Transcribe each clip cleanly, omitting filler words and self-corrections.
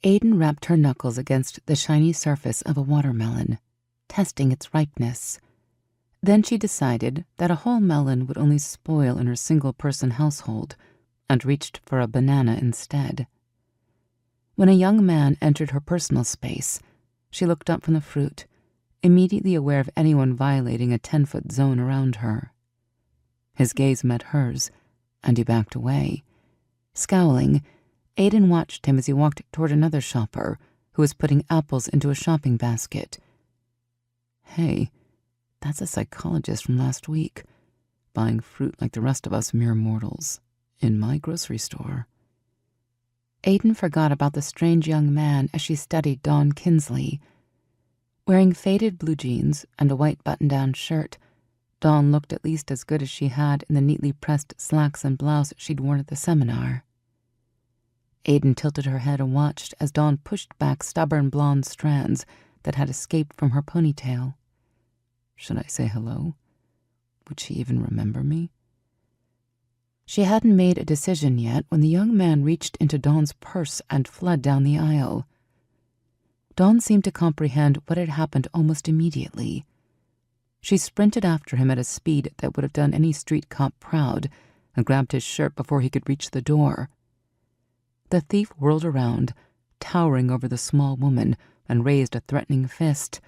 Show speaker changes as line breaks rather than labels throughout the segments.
Aiden rapped her knuckles against the shiny surface of a watermelon, testing its ripeness. Then she decided that a whole melon would only spoil in her single-person household and reached for a banana instead. When a young man entered her personal space, she looked up from the fruit, immediately aware of anyone violating a 10-foot zone around her. His gaze met hers, and he backed away. Scowling, Aiden watched him as he walked toward another shopper who was putting apples into a shopping basket. Hey, that's a psychologist from last week, buying fruit like the rest of us mere mortals, in my grocery store. Aiden forgot about the strange young man as she studied Dawn Kinsley. Wearing faded blue jeans and a white button-down shirt, Dawn looked at least as good as she had in the neatly pressed slacks and blouse she'd worn at the seminar. Aiden tilted her head and watched as Dawn pushed back stubborn blonde strands that had escaped from her ponytail. Should I say hello? Would she even remember me? She hadn't made a decision yet when the young man reached into Dawn's purse and fled down the aisle. Dawn seemed to comprehend what had happened almost immediately. She sprinted after him at a speed that would have done any street cop proud and grabbed his shirt before he could reach the door. The thief whirled around, towering over the small woman, and raised a threatening fist.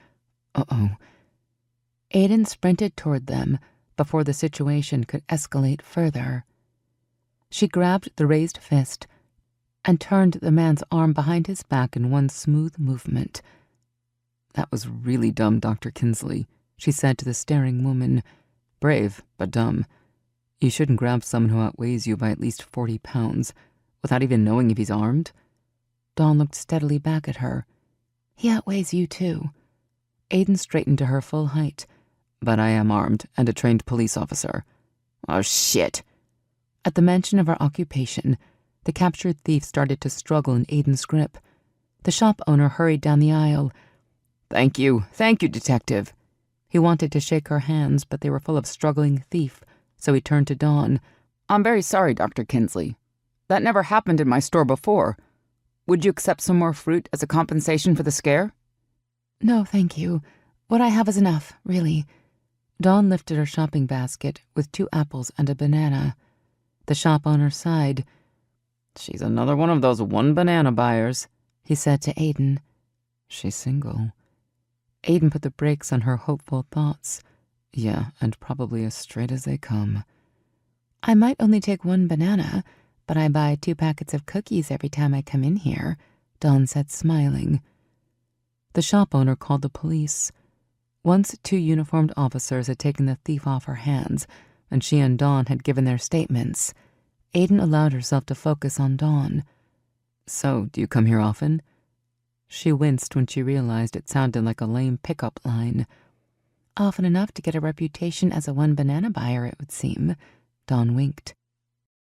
Uh-oh. Aiden sprinted toward them before the situation could escalate further. She grabbed the raised fist and turned the man's arm behind his back in one smooth movement. That was really dumb, Dr. Kinsley, she said to the staring woman. Brave, but dumb. You shouldn't grab someone who outweighs you by at least 40 pounds, without even knowing if he's armed. Dawn looked steadily back at her. He outweighs you, too. Aiden straightened to her full height. But I am armed and a trained police officer. Oh, shit. At the mention of her occupation, the captured thief started to struggle in Aiden's grip. The shop owner hurried down the aisle. Thank you, detective. He wanted to shake her hands, but they were full of struggling thief, so he turned to Dawn. I'm very sorry, Dr. Kinsley. That never happened in my store before. Would you accept some more fruit as a compensation for the scare? No, thank you. What I have is enough, really. Dawn lifted her shopping basket with 2 apples and a banana. The shop owner sighed. She's another one of those one-banana buyers, he said to Aiden. She's single. Aiden put the brakes on her hopeful thoughts. Yeah, and probably as straight as they come. I might only take 1 banana, but I buy 2 packets of cookies every time I come in here, Dawn said, smiling. The shop owner called the police. Once 2 uniformed officers had taken the thief off her hands, and she and Dawn had given their statements, Aiden allowed herself to focus on Dawn. So, do you come here often? She winced when she realized it sounded like a lame pickup line. Often enough to get a reputation as a one-banana buyer, it would seem. Dawn winked.